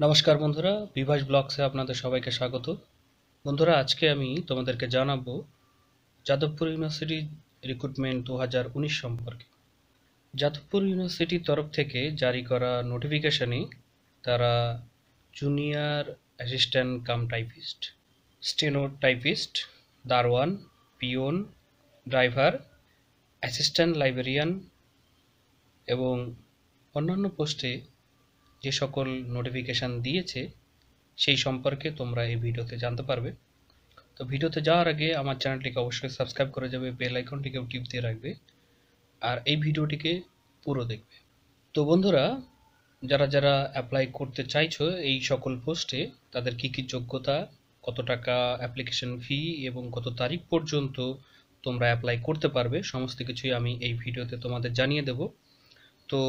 নমস্কার বন্ধুরা, বিভাস ব্লগসে আপনাদের সবাইকে স্বাগত। বন্ধুরা, আজকে আমি তোমাদেরকে জানাবো যাদবপুর ইউনিভার্সিটি রিক্রুটমেন্ট 2019 সম্পর্কে। যাদবপুর ইউনিভার্সিটির তরফ থেকে জারি করা নোটিফিকেশনে তারা junior assistant cum typist, steno typist, দারোয়ান, পিওন, ড্রাইভার, অ্যাসিস্ট্যান্ট লাইব্রেরিয়ান এবং অন্যান্য পোস্টে যে সকল নোটিফিকেশান দিয়েছে সেই সম্পর্কে তোমরা এই ভিডিওতে জানতে পারবে। তো ভিডিওতে যাওয়ার আগে আমার চ্যানেলটিকে অবশ্যই সাবস্ক্রাইব করে যাবে, বেল আইকনটিকেও টিপ দিয়ে রাখবে আর এই ভিডিওটিকে পুরো দেখবে। তো বন্ধুরা, যারা যারা অ্যাপ্লাই করতে চাইছো এই সকল পোস্টে, তাদের কি কি যোগ্যতা, কত টাকা অ্যাপ্লিকেশন ফি এবং কত তারিখ পর্যন্ত তোমরা অ্যাপ্লাই করতে পারবে, সমস্ত কিছুই আমি এই ভিডিওতে তোমাদের জানিয়ে দেব। তো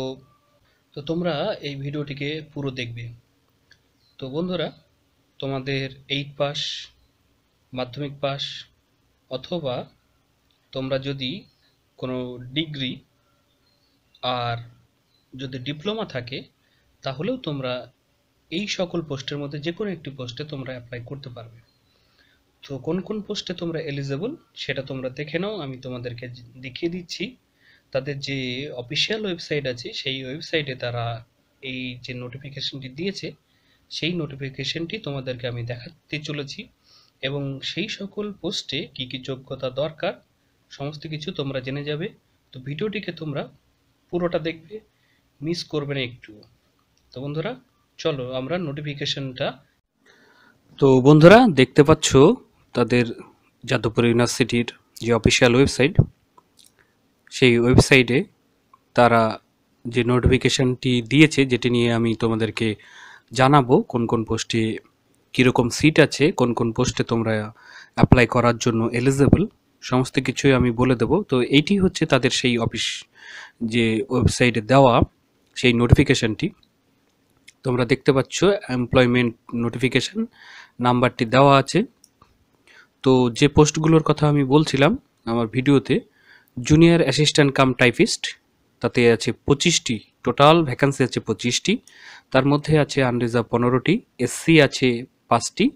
তো তোমরা এই ভিডিওটিকে পুরো দেখবে। তো বন্ধুরা, তোমাদের 8 পাস, মাধ্যমিক পাস অথবা তোমরা যদি কোনো ডিগ্রি আর যদি ডিপ্লোমা থাকে তাহলেও তোমরা এই সকল পোস্টের মধ্যে যে কোনো একটি পোস্টে তোমরা অ্যাপ্লাই করতে পারবে। তো কোন কোন পোস্টে তোমরা এলিজেবল সেটা তোমরা দেখে নাও, আমি তোমাদেরকে দেখিয়ে দিচ্ছি। তাদের যে অফিসিয়াল ওয়েবসাইট আছে সেই ওয়েবসাইটে তারা এই যে নোটিফিকেশনটি দিয়েছে সেই নোটিফিকেশনটি তোমাদেরকে আমি দেখাতে চলেছি এবং সেই সকল পোস্টে কি কি যোগ্যতা দরকার সমস্ত কিছু তোমরা জেনে যাবে। তো ভিডিওটিকে তোমরা পুরোটা দেখবে, মিস করবে না একটু। তো বন্ধুরা, চলো আমরা নোটিফিকেশনটা। তো বন্ধুরা, দেখতে পাচ্ছ তাদের যাদবপুর ইউনিভার্সিটির যে অফিসিয়াল ওয়েবসাইট, সেই ওয়েবসাইটে তারা যে নোটিফিকেশনটি দিয়েছে, যেটি নিয়ে আমি তোমাদেরকে জানাবো কোন কোন পোস্টে কীরকম সিট আছে, কোন কোন পোস্টে তোমরা অ্যাপ্লাই করার জন্য এলিজেবল, সমস্ত কিছুই আমি বলে দেব। তো এইটি হচ্ছে তাদের সেই অফিস যে ওয়েবসাইটে দেওয়া সেই নোটিফিকেশনটি। তোমরা দেখতে পাচ্ছ এমপ্লয়মেন্ট নোটিফিকেশন নাম্বারটি দেওয়া আছে। তো যে পোস্টগুলোর কথা আমি বলছিলাম আমার ভিডিওতে, জুনিয়র অ্যাসিস্ট্যান্ট কাম টাইপিস্ট, তাতে আছে 25টি, টোটাল ভ্যাকান্সি আছে 25টি। তার মধ্যে আছে আনরিজার্ভ 15টি, এসসি আছে 5টি,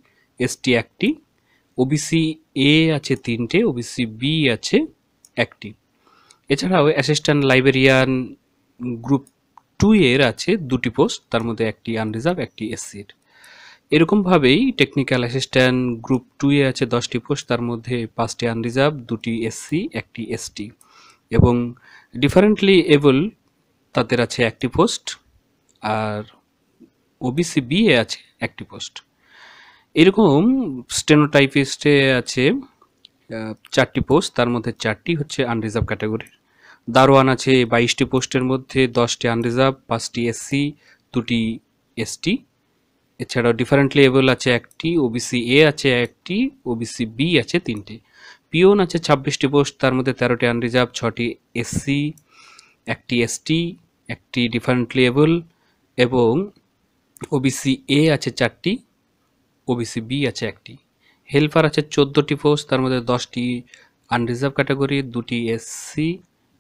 এসটি 1টি, ওবিসি এ আছে 3টে, ওবিসি বি আছে 1টি। এছাড়াও অ্যাসিস্ট্যান্ট লাইব্রেরিয়ান গ্রুপ 2 এর আছে 2টি পোস্ট, তার মধ্যে একটি আনরিজার্ভ, একটি এসসির। এরকমভাবেই টেকনিক্যাল অ্যাসিস্ট্যান্ট গ্রুপ 2 এ আছে 10টি পোস্ট, তার মধ্যে 5টি আনরিজার্ভ, 2টি এসসি, একটি এসটি। এবং ডিফারেন্টলি এবল তাদের আছে 1টি post, R OBC B A আছে 1টি পোস্ট। এরকম স্টেনোটাইপিস্টে আছে 4টি পোস্ট, তার মধ্যে 4টি হচ্ছে আনরিজার্ভ ক্যাটাগরির। দারোয়ান আছে 22টি পোস্টের মধ্যে 10টি আনরিজার্ভ, 5টি এসসি, 2টি এসটি। এছাড়াও ডিফারেন্টলি এবল আছে 1টি, ওবিসি এ আছে 1টি, ওবিসি বি আছে 3টে। পিওন আছে 26টি পোস্ট, তার মধ্যে 13টি আনরিজার্ভ, 6টি এসসি, 1টি এসটি, 1টি ডিফারেন্টলি এবল এবং ওবিসি এ আছে 4টি, ওবিসি বি আছে 1টি। হেল্পার আছে 14টি পোস্ট, তার মধ্যে 10টি আনরিজার্ভ ক্যাটাগরি, 2টি এসসি,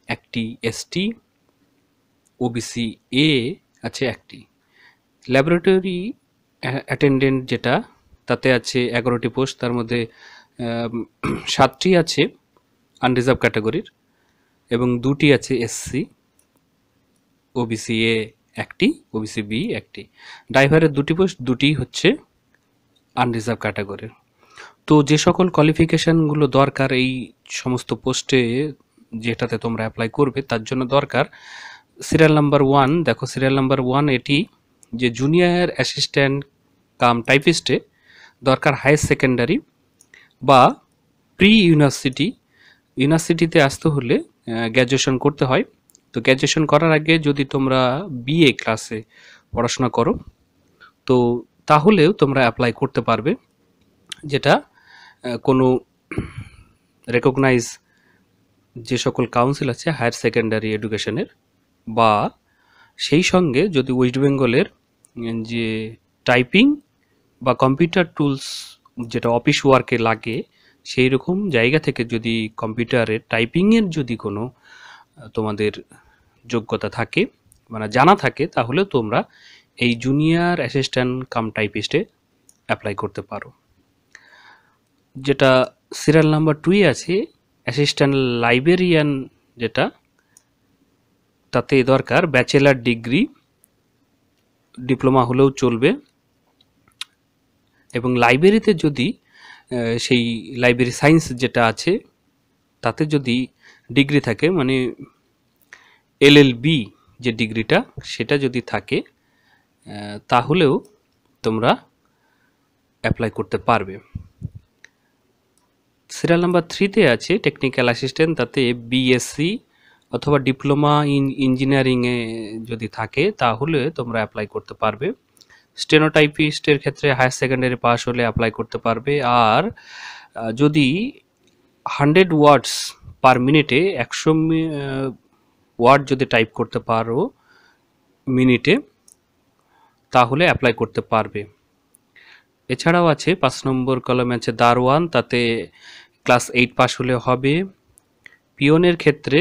1টি এসটি, ওবিসি এ আছে 1টি। ল্যাবরেটরি অ্যাটেন্ডেন্ট যেটা, তাতে আছে 11টি পোস্ট, তার মধ্যে 7টি আছে আনরিজার্ভ ক্যাটাগরির এবং 2টি আছে এসসি, ওবিসি এ 1টি, ওবিসি বি 1টি। ড্রাইভারের 2টি পোস্ট, 2টি হচ্ছে আনরিজার্ভ ক্যাটাগরির। তো যে সকল কোয়ালিফিকেশানগুলো দরকার এই সমস্ত পোস্টে যেটাতে তোমরা অ্যাপ্লাই করবে তার জন্য দরকার, সিরিয়াল নাম্বার 1 দেখো, সিরিয়াল নাম্বার 1 এটি যে জুনিয়র অ্যাসিস্ট্যান্ট কাম টাইপিস্টে দরকার হায়ার সেকেন্ডারি বা প্রি ইউনিভার্সিটিতে আসতে হলে গ্র্যাজুয়েশন করতে হয়। তো গ্র্যাজুয়েশন করার আগে যদি তোমরা বিএ ক্লাসে পড়াশোনা করো তো তাহলেও তোমরা অ্যাপ্লাই করতে পারবে, যেটা কোনো রেকগনাইজ যে সকল কাউন্সিল আছে হায়ার সেকেন্ডারি এডুকেশনের, বা সেই সঙ্গে যদি ওয়েস্ট বেঙ্গলের যে টাইপিং বা কম্পিউটার টুলস যেটা অফিস ওয়ার্কে লাগে সেই রকম জায়গা থেকে যদি কম্পিউটারের টাইপিংয়ের যদি কোনো তোমাদের যোগ্যতা থাকে, মানে জানা থাকে, তাহলে তোমরা এই জুনিয়র অ্যাসিস্ট্যান্ট কাম টাইপিস্টে অ্যাপ্লাই করতে পারো। যেটা সিরিয়াল নাম্বার 2 আছে অ্যাসিস্ট্যান্ট লাইব্রেরিয়ান, যেটা তাতে দরকার ব্যাচেলার ডিগ্রি, ডিপ্লোমা হলেও চলবে। এবং লাইব্রেরিতে যদি সেই লাইব্রেরি সায়েন্স যেটা আছে তাতে যদি ডিগ্রি থাকে, মানে এলএলবি যে ডিগ্রিটা সেটা যদি থাকে, তাহলেও তোমরা অ্যাপ্লাই করতে পারবে। সিরিয়াল নাম্বার 3-তে আছে টেকনিক্যাল অ্যাসিস্ট্যান্ট, তাতে বিএসসি অথবা ডিপ্লোমা ইন ইঞ্জিনিয়ারিংয়ে যদি থাকে তাহলে তোমরা অ্যাপ্লাই করতে পারবে। স্টেনোটাইপিস্টের ক্ষেত্রে হায়ার সেকেন্ডারি পাস হলে অ্যাপ্লাই করতে পারবে। আর যদি 100 ওয়ার্ডস পার মিনিটে 100 ওয়ার্ড যদি টাইপ করতে পারো মিনিটে, তাহলে অ্যাপ্লাই করতে পারবে। এছাড়াও আছে 5 নম্বর কলমে আছে দারোয়ান, তাতে ক্লাস 8 পাস হলে হবে। পিয়নের ক্ষেত্রে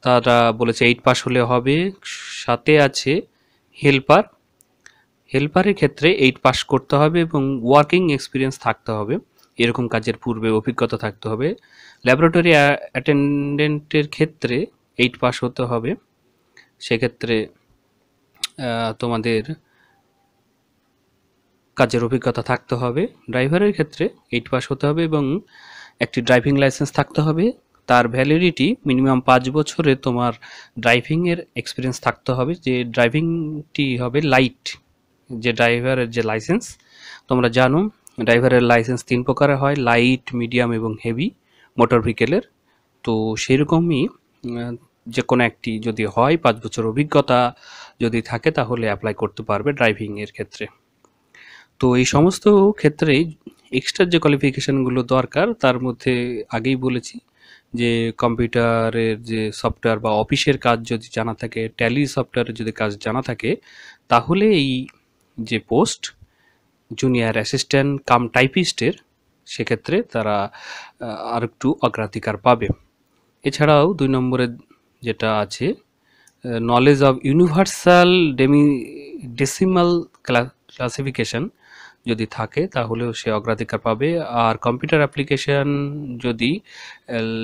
তারা বলেছে 8 পাস হলে হবে। সাথে আছে হেল্পার, হেল্পারের ক্ষেত্রে 8 পাস করতে হবে এবং ওয়ার্কিং এক্সপিরিয়েন্স থাকতে হবে, এরকম কাজের পূর্বে অভিজ্ঞতা থাকতে হবে। ল্যাবরেটরি অ্যাটেন্ডেন্টের ক্ষেত্রে 8 পাস হতে হবে, সেক্ষেত্রে তোমাদের কাজের অভিজ্ঞতা থাকতে হবে। ড্রাইভারের ক্ষেত্রে 8 পাস হতে হবে এবং একটি ড্রাইভিং লাইসেন্স থাকতে হবে, তার ভ্যালিডিটি মিনিমাম 5 বছরে তোমার ড্রাইভিংয়ের এক্সপিরিয়েন্স থাকতে হবে। যে ড্রাইভিংটি হবে লাইট, যে ড্রাইভারের যে লাইসেন্স তোমরা জানো ড্রাইভারের লাইসেন্স 3 প্রকারের হয়, লাইট, মিডিয়াম এবং হেভি মোটর ভেহিকেলের। তো সেরকমই যে কোনো একটি যদি হয়, 5 বছর অভিজ্ঞতা যদি থাকে তাহলে অ্যাপ্লাই করতে পারবে ড্রাইভিংয়ের ক্ষেত্রে। তো এই সমস্ত ক্ষেত্রেই এক্সট্রা যে কোয়ালিফিকেশানগুলো দরকার তার মধ্যে আগেই বলেছি যে কম্পিউটারের যে সফটওয়্যার বা অফিসের কাজ যদি জানা থাকে, ট্যালি সফটওয়্যারের যদি কাজ জানা থাকে, তাহলে এই যে পোস্ট জুনিয়র অ্যাসিস্ট্যান্ট কাম টাইপিস্টের, সেক্ষেত্রে তারা আর একটু অগ্রাধিকার পাবে। এছাড়াও 2 নম্বরে যেটা আছে knowledge of universal decimal classification যদি থাকে তাহলেও সে অগ্রাধিকার পাবে। আর কম্পিউটার অ্যাপ্লিকেশন যদি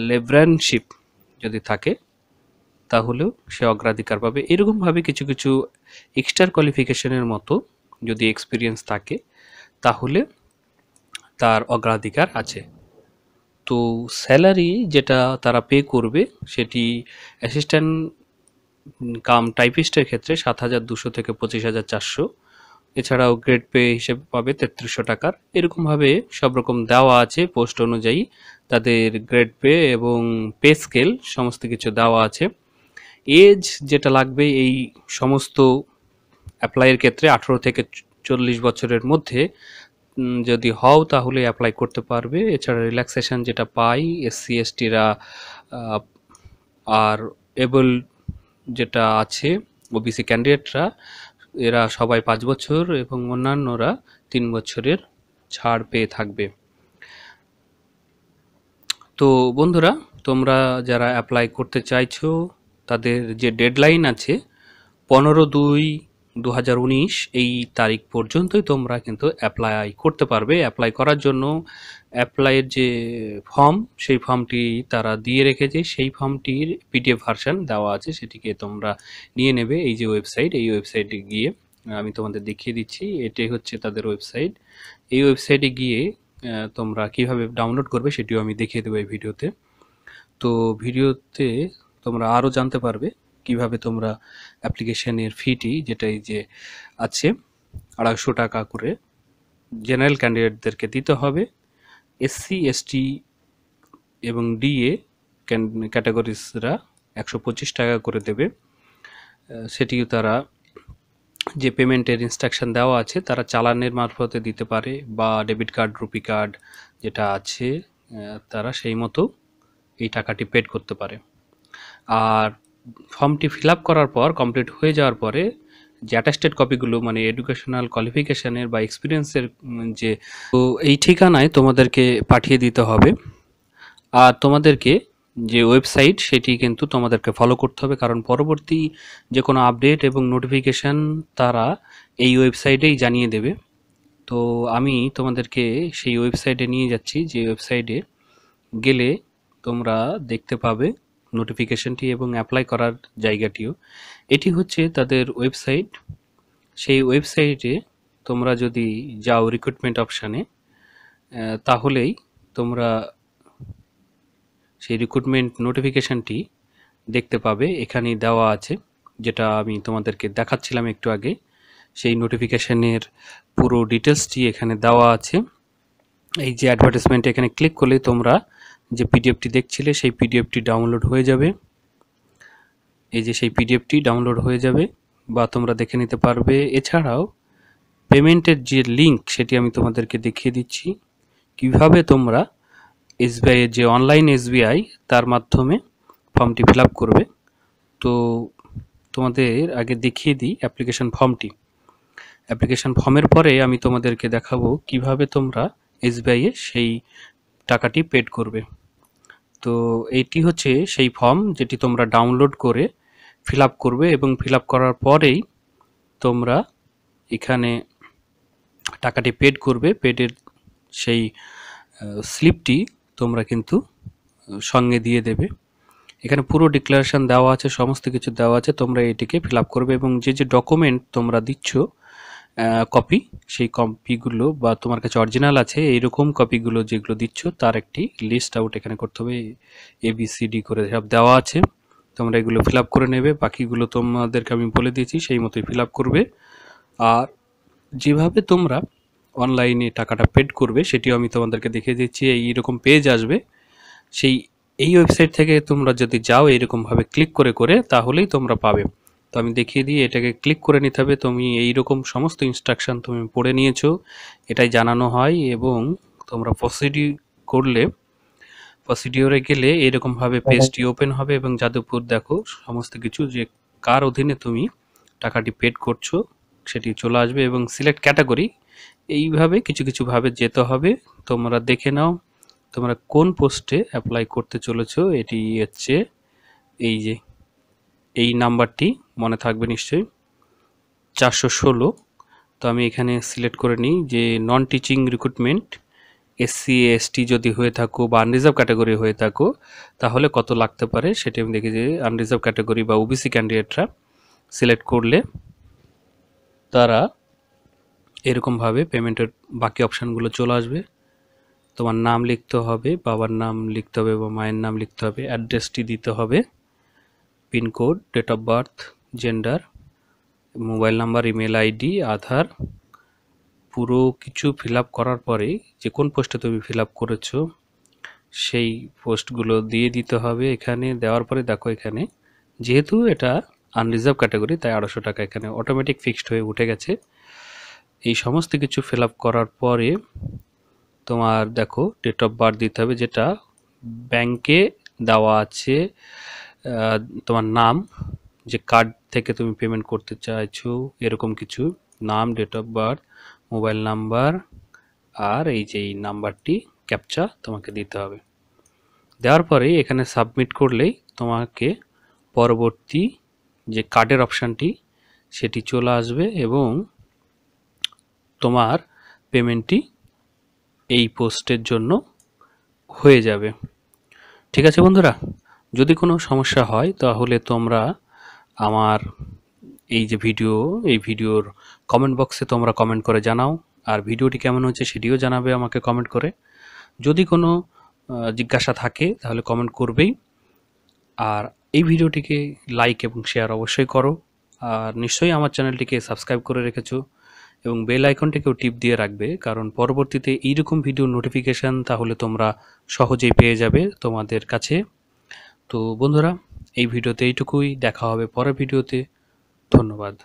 লেব্রানশিপ যদি থাকে তাহলেও সে অগ্রাধিকার পাবে। এরকমভাবে কিছু কিছু এক্সট্রা কোয়ালিফিকেশনের মতো যদি এক্সপিরিয়েন্স থাকে তাহলে তার অগ্রাধিকার আছে। তো স্যালারি যেটা তারা পে করবে সেটি অ্যাসিস্ট্যান্ট কাম টাইপিস্টের ক্ষেত্রে 7,200 থেকে 25,400। এছাড়াও গ্রেড পে হিসেবে পাবে 3300 টাকার। এরকমভাবে সব রকম দেওয়া আছে পোস্ট অনুযায়ী, তাদের গ্রেড পে এবং পে স্কেল সমস্ত কিছু দেওয়া আছে। এজ যেটা লাগবে এই সমস্ত অ্যাপ্লাইয়ের ক্ষেত্রে 18 থেকে 40 বছরের মধ্যে যদি হও তাহলে অ্যাপ্লাই করতে পারবে। এছাড়া রিল্যাক্সেশন যেটা পাই এসসি এসটিরা আর এবল যেটা আছে ওবিসি ক্যান্ডিডেটরা, এরা সবাই 5 বছর এবং অন্যান্যরা 3 বছরের ছাড় পেয়ে থাকবে। তো বন্ধুরা, তোমরা যারা অ্যাপ্লাই করতে চাইছো তাদের যে ডেডলাইন আছে 15/2/2019 এই তারিখ পর্যন্তই তোমরা কিন্তু অ্যাপ্লাই করতে পারবে। অ্যাপ্লাই করার জন্য অ্যাপ্লাইয়ের যে ফর্ম, সেই ফর্মটি তারা দিয়ে রেখেছে, সেই ফর্মটির পিডিএফ ভার্সন দেওয়া আছে, সেটিকে তোমরা নিয়ে নেবে। এই যে ওয়েবসাইট, এই ওয়েবসাইটে গিয়ে আমি তোমাদের দেখিয়ে দিচ্ছি, এটাই হচ্ছে তাদের ওয়েবসাইট। এই ওয়েবসাইটে গিয়ে তোমরা কিভাবে ডাউনলোড করবে সেটিও আমি দেখিয়ে দেবো এই ভিডিওতে। তো ভিডিওতে তোমরা আরও জানতে পারবে কিভাবে তোমরা অ্যাপ্লিকেশনের ফিটি, যেটা এই যে আছে 250 টাকা করে জেনারেল ক্যান্ডিডেটদেরকে দিতে হবে। এসসি এসটি এবং ডিএ ক্যাটাগরিজরা 125 টাকা করে দেবে। সেটিও তারা যে পেমেন্টের ইনস্ট্রাকশন দেওয়া আছে তারা চালানের মারফতে দিতে পারে বা ডেবিট কার্ড, রুপি কার্ড যেটা আছে তারা সেই মতো এই টাকাটি পেড করতে পারে। আর ফর্মটি ফিল আপ করার পর কমপ্লিট হয়ে যাওয়ার পরে যে অ্যাটাস্টেড কপিগুলো, মানে এডুকেশনাল কোয়ালিফিকেশানের বা এক্সপিরিয়েন্সের যে, তো এই ঠিকানায় তোমাদেরকে পাঠিয়ে দিতে হবে। আর তোমাদেরকে যে ওয়েবসাইট সেটি কিন্তু তোমাদেরকে ফলো করতে হবে, কারণ পরবর্তী যে কোনো আপডেট এবং নোটিফিকেশান তারা এই ওয়েবসাইটেই জানিয়ে দেবে। তো আমি তোমাদেরকে সেই ওয়েবসাইটে নিয়ে যাচ্ছি, যে ওয়েবসাইটে গেলে তোমরা দেখতে পাবে নোটিফিকেশানটি এবং অ্যাপ্লাই করার জায়গাটিও। এটি হচ্ছে তাদের ওয়েবসাইট। সেই ওয়েবসাইটে তোমরা যদি যাও রিক্রুটমেন্ট অপশানে, তাহলেই তোমরা সেই রিক্রুটমেন্ট নোটিফিকেশানটি দেখতে পাবে। এখানেই দেওয়া আছে, যেটা আমি তোমাদেরকে দেখাচ্ছিলাম একটু আগে। সেই নোটিফিকেশানের পুরো ডিটেলসটি এখানে দেওয়া আছে। এই যে অ্যাডভার্টাইজমেন্ট, এখানে ক্লিক করলেই তোমরা যে পিডিএফটি দেখছিলে সেই পিডিএফটি ডাউনলোড হয়ে যাবে। এই যে সেই পিডিএফটি ডাউনলোড হয়ে যাবে বা তোমরা দেখে নিতে পারবে। এছাড়াও পেমেন্টের যে লিঙ্ক সেটি আমি তোমাদেরকে দেখিয়ে দিচ্ছি, কিভাবে তোমরা এসবিআই এর যে অনলাইন এসবিআই তার মাধ্যমে ফর্মটি ফিল আপ করবে। তো তোমাদের আগে দেখিয়ে দিই অ্যাপ্লিকেশন ফর্মটি। অ্যাপ্লিকেশন ফর্মের পরে আমি তোমাদেরকে দেখাবো কিভাবে তোমরা এসবিআই এ সেই টাকাটি পেড করবে। তো এইটি হচ্ছে সেই ফর্ম যেটি তোমরা ডাউনলোড করে ফিল আপ করবে, এবং ফিল আপ করার পরেই তোমরা এখানে টাকাটি পেড করবে। পেডের সেই স্লিপটি তোমরা কিন্তু সঙ্গে দিয়ে দেবে। এখানে পুরো ডিক্লারেশন দেওয়া আছে, সমস্ত কিছু দেওয়া আছে। তোমরা এটিকে ফিল আপ করবে এবং যে যে ডকুমেন্ট তোমরা দিচ্ছ কপি, সেই কপিগুলো বা তোমার কাছে অরিজিনাল আছে এইরকম কপিগুলো যেগুলো দিচ্ছ তার একটি লিস্ট আউট এখানে করতে হবে। ABCD করে সব দেওয়া আছে, তোমরা এগুলো ফিল আপ করে নেবে। বাকিগুলো তোমাদেরকে আমি বলে দিয়েছি, সেই মতোই ফিল আপ করবে। আর যেভাবে তোমরা অনলাইনে টাকাটা পেড করবে সেটিও আমি তোমাদেরকে দেখিয়ে দিচ্ছি। এইরকম পেজ আসবে, এই ওয়েবসাইট থেকে তোমরা যদি যাও এইরকমভাবে ক্লিক করে করে তাহলেই তোমরা পাবে। তো আমি দেখিয়ে দিই, এটাকে ক্লিক করে নিতে হবে। তুমি এইরকম সমস্ত ইনস্ট্রাকশন তুমি পড়ে নিয়েছো, এটাই জানানো হয়। এবং তোমরা প্রসিডিওরে গেলে এরকমভাবে পেজটি ওপেন হবে এবং যাদবপুর দেখো সমস্ত কিছু, যে কার অধীনে তুমি টাকাটি পেড করছো সেটি চলে আসবে। এবং সিলেক্ট ক্যাটাগরি, এইভাবে কিছু কিছু ভাবে যেতে হবে। তোমরা দেখে নাও তোমরা কোন পোস্টে অ্যাপ্লাই করতে চলেছো। এটি হচ্ছে এই যে এই নাম্বারটি মনে থাকবে নিশ্চয়ই, 416। তো আমি এখানে সিলেক্ট করে নিই যে non teaching recruitment, SC ST যদি হয়ে থাকো বা আনরিজার্ভ ক্যাটাগরি হয়ে থাকো তাহলে কত লাগতে পারে সেটি আমি দেখি। যে আনরিজার্ভ ক্যাটাগরি বা OBC ক্যান্ডিডেটরা সিলেক্ট করলে তারা এরকমভাবে পেমেন্টের বাকি অপশানগুলো চলে আসবে। তোমার নাম লিখতে হবে, বাবার নাম লিখতে হবে বা মায়ের নাম লিখতে হবে, অ্যাড্রেসটি দিতে হবে, pincode, date of birth, gender, mobile number, email ID, Aadhaar, পুরো কিছু ফিল আপ করার পরে যে কোন পোস্টে তুমি ফিল আপ করেছো সেই পোস্টগুলো দিয়ে দিতে হবে। এখানে দেওয়ার পরে দেখো, এখানে যেহেতু এটা আনরিজার্ভ ক্যাটাগরি তাই 800 টাকা এখানে অটোমেটিক ফিক্সড হয়ে উঠে গেছে। এই সমস্ত কিছু ফিল আপ করার পরে তোমার দেখো ডেট অফ বার্থ দিতে হবে, যেটা ব্যাংকে দেওয়া আছে। তোমার নাম, যে কার্ড থেকে তুমি পেমেন্ট করতে চাইছো এরকম কিছু নাম, date of birth, mobile number, আর এই যে এই নাম্বারটি ক্যাপচা তোমাকে দিতে হবে। দেওয়ার পরে এখানে সাবমিট করলেই তোমাকে পরবর্তী যে কার্ডের অপশানটি সেটি চলে আসবে এবং তোমার পেমেন্টটি এই পোস্টের জন্য হয়ে যাবে। ঠিক আছে বন্ধুরা, যদি কোনো সমস্যা হয় তাহলে তোমরা আমার এই যে এই ভিডিওর কমেন্ট বক্সে তোমরা কমেন্ট করে জানাও। আর ভিডিওটি কেমন হচ্ছে সেটিও জানাবে আমাকে কমেন্ট করে। যদি কোনো জিজ্ঞাসা থাকে তাহলে কমেন্ট করবেই। আর এই ভিডিওটিকে লাইক এবং শেয়ার অবশ্যই করো। আর নিশ্চয়ই আমার চ্যানেলটিকে সাবস্ক্রাইব করে রেখেছো এবং বেল আইকনটিকেও টিপ দিয়ে রাখবে, কারণ পরবর্তীতে এইরকম ভিডিও নোটিফিকেশান তাহলে তোমরা সহজেই পেয়ে যাবে তোমাদের কাছে। তো বন্ধুরা, এই ভিডিওতে এইটুকুই, দেখা হবে পরের ভিডিওতে। ধন্যবাদ।